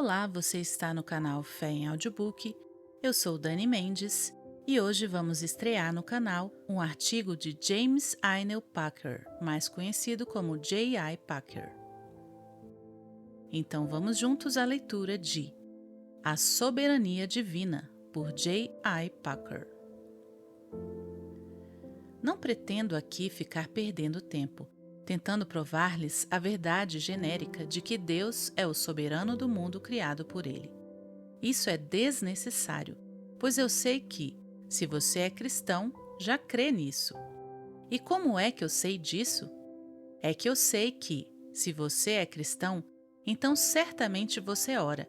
Olá, você está no canal Fé em Audiobook. Eu sou Dani Mendes e hoje vamos estrear no canal um artigo de James Einel Packer, mais conhecido como J.I. Packer. Então vamos juntos à leitura de A Soberania Divina, por J.I. Packer. Não pretendo aqui ficar perdendo tempo, tentando provar-lhes a verdade genérica de que Deus é o soberano do mundo criado por Ele. Isso é desnecessário, pois eu sei que, se você é cristão, já crê nisso. E como é que eu sei disso? É que eu sei que, se você é cristão, então certamente você ora,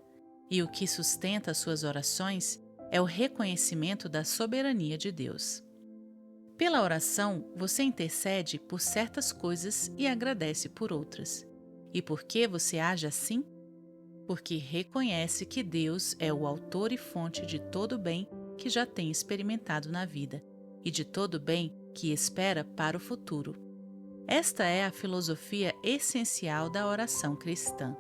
e o que sustenta suas orações é o reconhecimento da soberania de Deus. Pela oração, você intercede por certas coisas e agradece por outras. E por que você age assim? Porque reconhece que Deus é o autor e fonte de todo o bem que já tem experimentado na vida e de todo o bem que espera para o futuro. Esta é a filosofia essencial da oração cristã.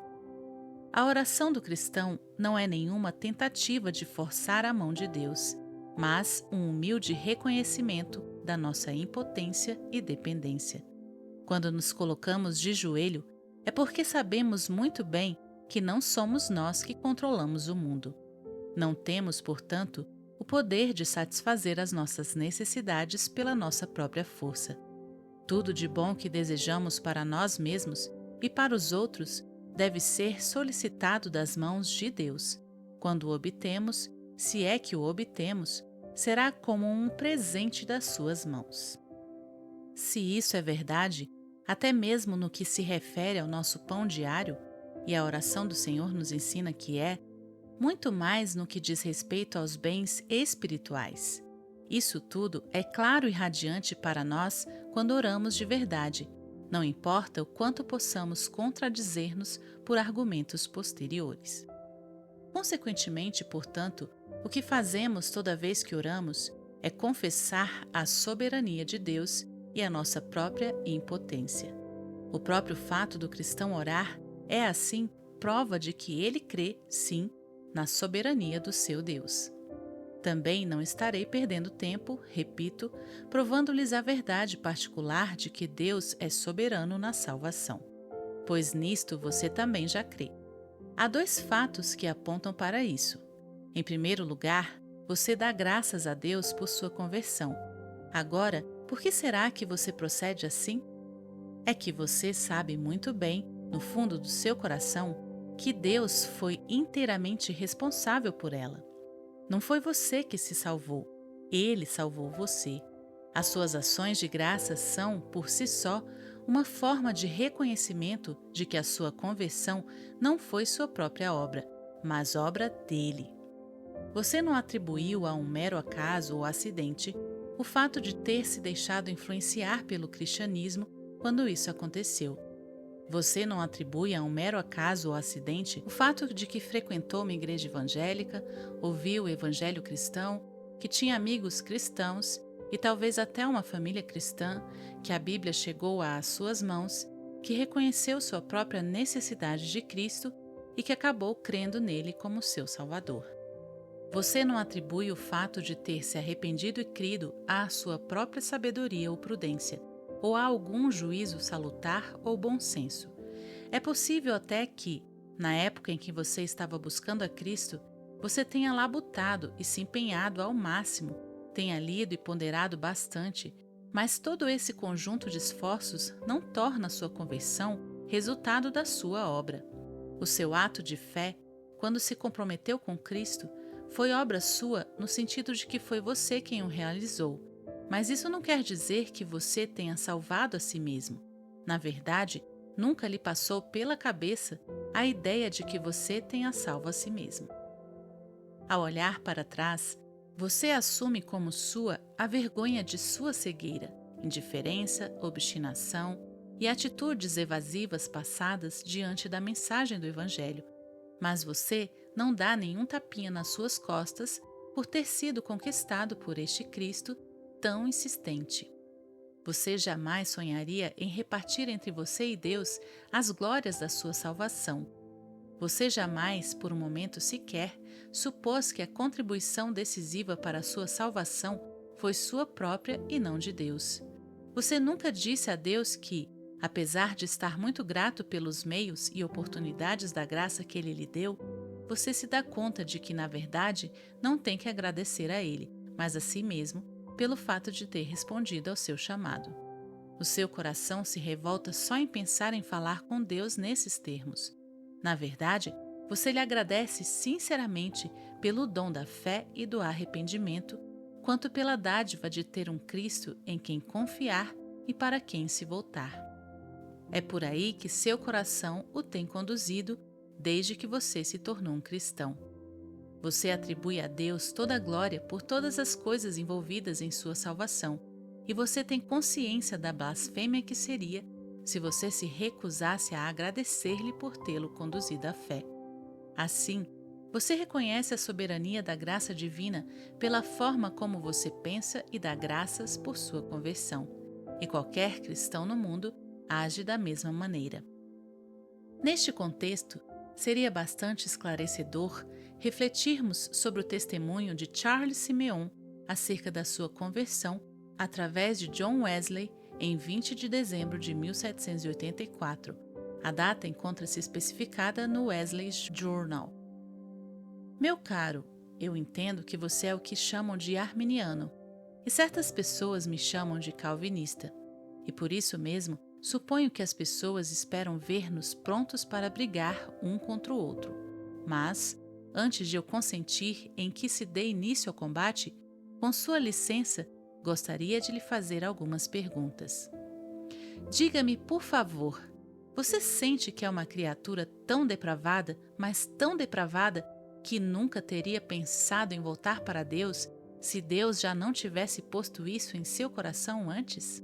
A oração do cristão não é nenhuma tentativa de forçar a mão de Deus, mas um humilde reconhecimento da nossa impotência e dependência. Quando nos colocamos de joelho, é porque sabemos muito bem que não somos nós que controlamos o mundo. Não temos, portanto, o poder de satisfazer as nossas necessidades pela nossa própria força. Tudo de bom que desejamos para nós mesmos e para os outros deve ser solicitado das mãos de Deus. Quando o obtemos, se é que o obtemos, será como um presente das suas mãos. Se isso é verdade, até mesmo no que se refere ao nosso pão diário, e a oração do Senhor nos ensina que é, muito mais no que diz respeito aos bens espirituais. Isso tudo é claro e radiante para nós quando oramos de verdade, não importa o quanto possamos contradizer-nos por argumentos posteriores. Consequentemente, portanto, o que fazemos toda vez que oramos é confessar a soberania de Deus e a nossa própria impotência. O próprio fato do cristão orar é, assim, prova de que ele crê, sim, na soberania do seu Deus. Também não estarei perdendo tempo, repito, provando-lhes a verdade particular de que Deus é soberano na salvação, pois nisto você também já crê. Há dois fatos que apontam para isso. Em primeiro lugar, você dá graças a Deus por sua conversão. Agora, por que será que você procede assim? É que você sabe muito bem, no fundo do seu coração, que Deus foi inteiramente responsável por ela. Não foi você que se salvou, Ele salvou você. As suas ações de graça são, por si só, uma forma de reconhecimento de que a sua conversão não foi sua própria obra, mas obra dele. Você não atribuiu a um mero acaso ou acidente o fato de ter se deixado influenciar pelo cristianismo quando isso aconteceu. Você não atribui a um mero acaso ou acidente o fato de que frequentou uma igreja evangélica, ouviu o evangelho cristão, que tinha amigos cristãos e talvez até uma família cristã, que a Bíblia chegou às suas mãos, que reconheceu sua própria necessidade de Cristo e que acabou crendo nele como seu Salvador. Você não atribui o fato de ter se arrependido e crido à sua própria sabedoria ou prudência, ou a algum juízo salutar ou bom senso. É possível até que, na época em que você estava buscando a Cristo, você tenha labutado e se empenhado ao máximo, tenha lido e ponderado bastante, mas todo esse conjunto de esforços não torna a sua conversão resultado da sua obra. O seu ato de fé, quando se comprometeu com Cristo, foi obra sua no sentido de que foi você quem o realizou. Mas isso não quer dizer que você tenha salvado a si mesmo. Na verdade, nunca lhe passou pela cabeça a ideia de que você tenha salvo a si mesmo. Ao olhar para trás, você assume como sua a vergonha de sua cegueira, indiferença, obstinação e atitudes evasivas passadas diante da mensagem do Evangelho. Mas você não dá nenhum tapinha nas suas costas por ter sido conquistado por este Cristo tão insistente. Você jamais sonharia em repartir entre você e Deus as glórias da sua salvação. Você jamais, por um momento sequer, supôs que a contribuição decisiva para a sua salvação foi sua própria e não de Deus. Você nunca disse a Deus que, apesar de estar muito grato pelos meios e oportunidades da graça que Ele lhe deu, você se dá conta de que, na verdade, não tem que agradecer a Ele, mas a si mesmo, pelo fato de ter respondido ao seu chamado. O seu coração se revolta só em pensar em falar com Deus nesses termos. Na verdade, você lhe agradece sinceramente pelo dom da fé e do arrependimento, quanto pela dádiva de ter um Cristo em quem confiar e para quem se voltar. É por aí que seu coração o tem conduzido desde que você se tornou um cristão. Você atribui a Deus toda a glória por todas as coisas envolvidas em sua salvação, e você tem consciência da blasfêmia que seria se você se recusasse a agradecer-lhe por tê-lo conduzido à fé. Assim, você reconhece a soberania da graça divina pela forma como você pensa e dá graças por sua conversão, e qualquer cristão no mundo age da mesma maneira. Neste contexto, seria bastante esclarecedor refletirmos sobre o testemunho de Charles Simeon acerca da sua conversão através de John Wesley em 20 de dezembro de 1784. A data encontra-se especificada no Wesley's Journal. Meu caro, eu entendo que você é o que chamam de arminiano, e certas pessoas me chamam de calvinista, e por isso mesmo suponho que as pessoas esperam ver-nos prontos para brigar um contra o outro. Mas, antes de eu consentir em que se dê início ao combate, com sua licença, gostaria de lhe fazer algumas perguntas. Diga-me, por favor, você sente que é uma criatura tão depravada, mas tão depravada, que nunca teria pensado em voltar para Deus se Deus já não tivesse posto isso em seu coração antes?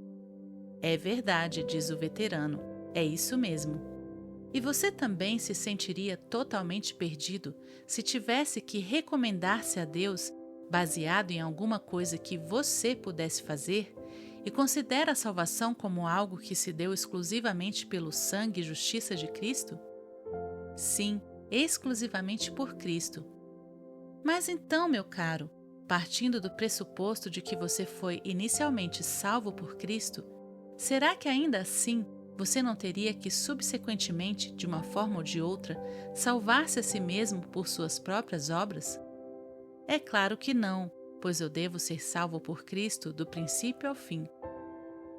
É verdade, diz o veterano, é isso mesmo. E você também se sentiria totalmente perdido se tivesse que recomendar-se a Deus baseado em alguma coisa que você pudesse fazer e considera a salvação como algo que se deu exclusivamente pelo sangue e justiça de Cristo? Sim, exclusivamente por Cristo. Mas então, meu caro, partindo do pressuposto de que você foi inicialmente salvo por Cristo, será que ainda assim você não teria que subsequentemente, de uma forma ou de outra, salvar-se a si mesmo por suas próprias obras? É claro que não, pois eu devo ser salvo por Cristo do princípio ao fim.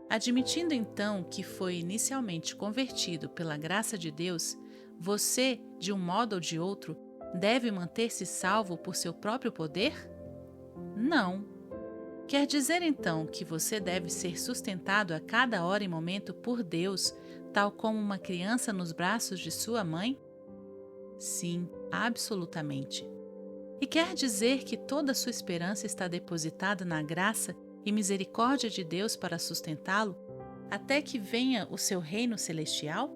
Admitindo então que foi inicialmente convertido pela graça de Deus, você, de um modo ou de outro, deve manter-se salvo por seu próprio poder? Não. Quer dizer então que você deve ser sustentado a cada hora e momento por Deus, tal como uma criança nos braços de sua mãe? Sim, absolutamente. E quer dizer que toda a sua esperança está depositada na graça e misericórdia de Deus para sustentá-lo, até que venha o seu reino celestial?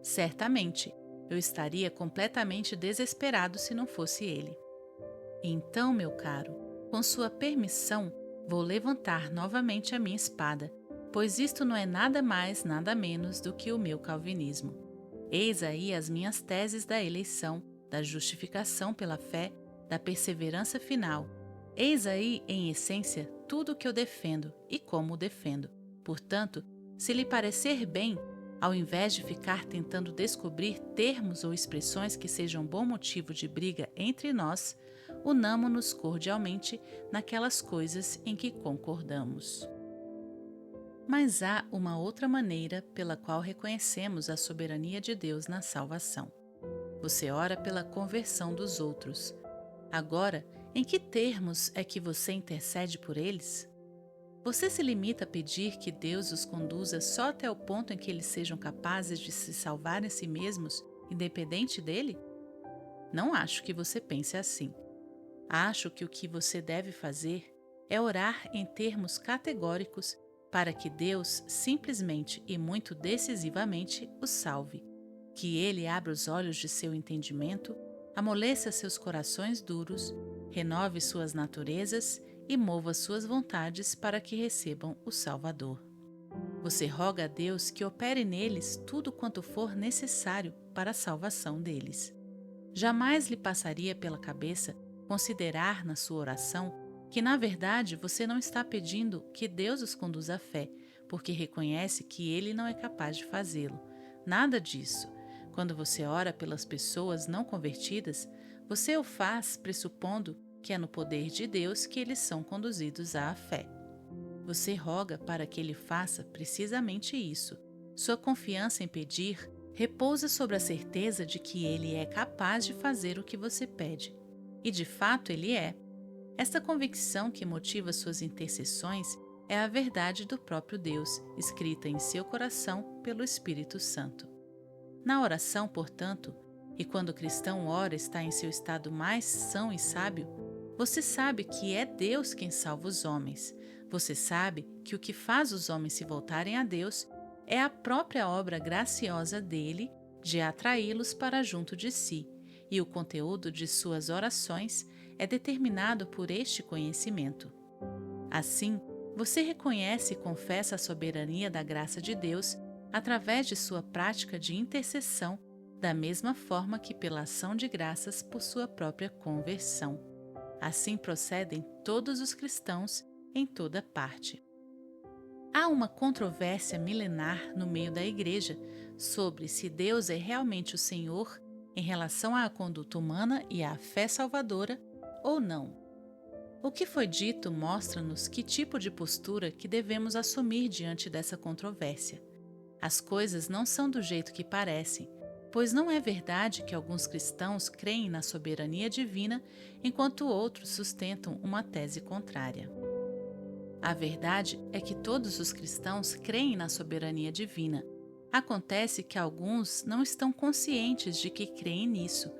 Certamente, eu estaria completamente desesperado se não fosse ele. Então, meu caro, com sua permissão, vou levantar novamente a minha espada, pois isto não é nada mais, nada menos do que o meu calvinismo. Eis aí as minhas teses da eleição, da justificação pela fé, da perseverança final. Eis aí, em essência, tudo o que eu defendo e como o defendo. Portanto, se lhe parecer bem, ao invés de ficar tentando descobrir termos ou expressões que sejam bom motivo de briga entre nós, unamo-nos cordialmente naquelas coisas em que concordamos. Mas há uma outra maneira pela qual reconhecemos a soberania de Deus na salvação. Você ora pela conversão dos outros. Agora, em que termos é que você intercede por eles? Você se limita a pedir que Deus os conduza só até o ponto em que eles sejam capazes de se salvar a si mesmos, independente dele? Não acho que você pense assim. Acho que o que você deve fazer é orar em termos categóricos para que Deus simplesmente e muito decisivamente o salve, que Ele abra os olhos de seu entendimento, amoleça seus corações duros, renove suas naturezas e mova suas vontades para que recebam o Salvador. Você roga a Deus que opere neles tudo quanto for necessário para a salvação deles. Jamais lhe passaria pela cabeça considerar na sua oração que, na verdade, você não está pedindo que Deus os conduza à fé, porque reconhece que Ele não é capaz de fazê-lo. Nada disso. Quando você ora pelas pessoas não convertidas, você o faz pressupondo que é no poder de Deus que eles são conduzidos à fé. Você roga para que Ele faça precisamente isso. Sua confiança em pedir repousa sobre a certeza de que Ele é capaz de fazer o que você pede. E de fato Ele é. Esta convicção que motiva suas intercessões é a verdade do próprio Deus, escrita em seu coração pelo Espírito Santo. Na oração, portanto, e quando o cristão ora está em seu estado mais são e sábio, você sabe que é Deus quem salva os homens. Você sabe que o que faz os homens se voltarem a Deus é a própria obra graciosa dele de atraí-los para junto de si, e o conteúdo de suas orações é determinado por este conhecimento. Assim, você reconhece e confessa a soberania da graça de Deus através de sua prática de intercessão, da mesma forma que pela ação de graças por sua própria conversão. Assim procedem todos os cristãos em toda parte. Há uma controvérsia milenar no meio da Igreja sobre se Deus é realmente o Senhor em relação à conduta humana e à fé salvadora ou não. O que foi dito mostra-nos que tipo de postura que devemos assumir diante dessa controvérsia. As coisas não são do jeito que parecem, pois não é verdade que alguns cristãos creem na soberania divina, enquanto outros sustentam uma tese contrária. A verdade é que todos os cristãos creem na soberania divina. Acontece que alguns não estão conscientes de que creem nisso,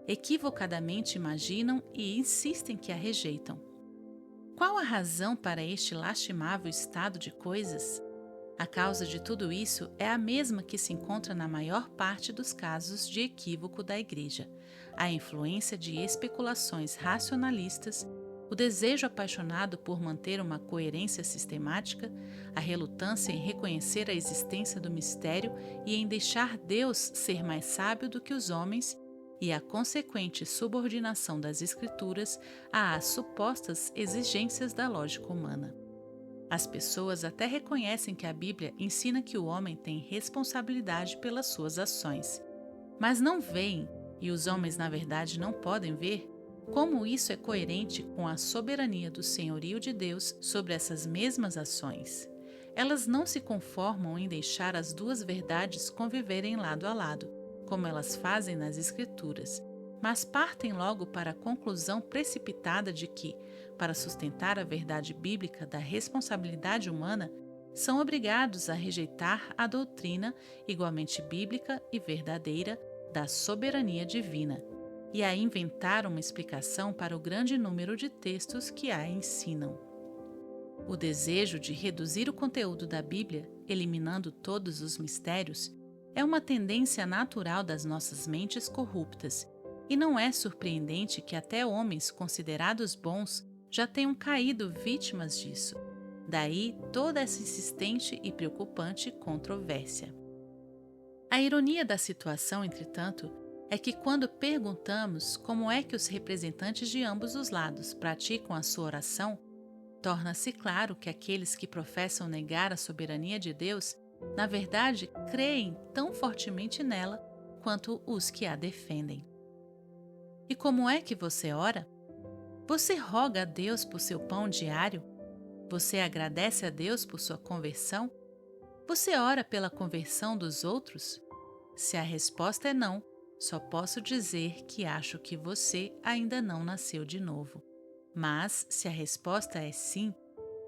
equivocadamente imaginam e insistem que a rejeitam. Qual a razão para este lastimável estado de coisas? A causa de tudo isso é a mesma que se encontra na maior parte dos casos de equívoco da Igreja: a influência de especulações racionalistas, o desejo apaixonado por manter uma coerência sistemática, a relutância em reconhecer a existência do mistério e em deixar Deus ser mais sábio do que os homens, e a consequente subordinação das Escrituras às supostas exigências da lógica humana. As pessoas até reconhecem que a Bíblia ensina que o homem tem responsabilidade pelas suas ações, mas não veem, e os homens na verdade não podem ver, como isso é coerente com a soberania do senhorio de Deus sobre essas mesmas ações. Elas não se conformam em deixar as duas verdades conviverem lado a lado, como elas fazem nas Escrituras, mas partem logo para a conclusão precipitada de que, para sustentar a verdade bíblica da responsabilidade humana, são obrigados a rejeitar a doutrina igualmente bíblica e verdadeira da soberania divina e a inventar uma explicação para o grande número de textos que a ensinam. O desejo de reduzir o conteúdo da Bíblia, eliminando todos os mistérios, é uma tendência natural das nossas mentes corruptas, e não é surpreendente que até homens considerados bons já tenham caído vítimas disso. Daí toda essa insistente e preocupante controvérsia. A ironia da situação, entretanto, é que quando perguntamos como é que os representantes de ambos os lados praticam a sua oração, torna-se claro que aqueles que professam negar a soberania de Deus, na verdade, creem tão fortemente nela quanto os que a defendem. E como é que você ora? Você roga a Deus por seu pão diário? Você agradece a Deus por sua conversão? Você ora pela conversão dos outros? Se a resposta é não, só posso dizer que acho que você ainda não nasceu de novo. Mas, se a resposta é sim,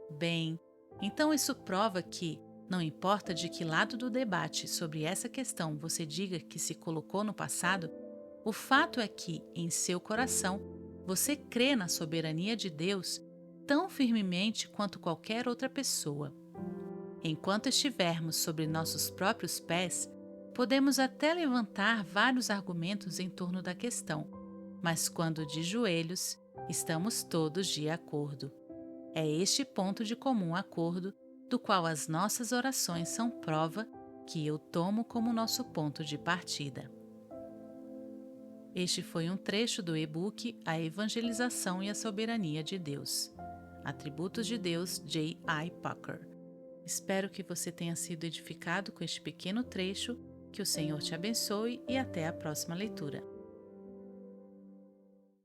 bem, então isso prova que, não importa de que lado do debate sobre essa questão você diga que se colocou no passado, o fato é que, em seu coração, você crê na soberania de Deus tão firmemente quanto qualquer outra pessoa. Enquanto estivermos sobre nossos próprios pés, podemos até levantar vários argumentos em torno da questão, mas quando de joelhos, estamos todos de acordo. É este ponto de comum acordo do qual as nossas orações são prova, que eu tomo como nosso ponto de partida. Este foi um trecho do e-book A Evangelização e a Soberania de Deus. Atributos de Deus, J.I. Packer. Espero que você tenha sido edificado com este pequeno trecho, que o Senhor te abençoe e até a próxima leitura.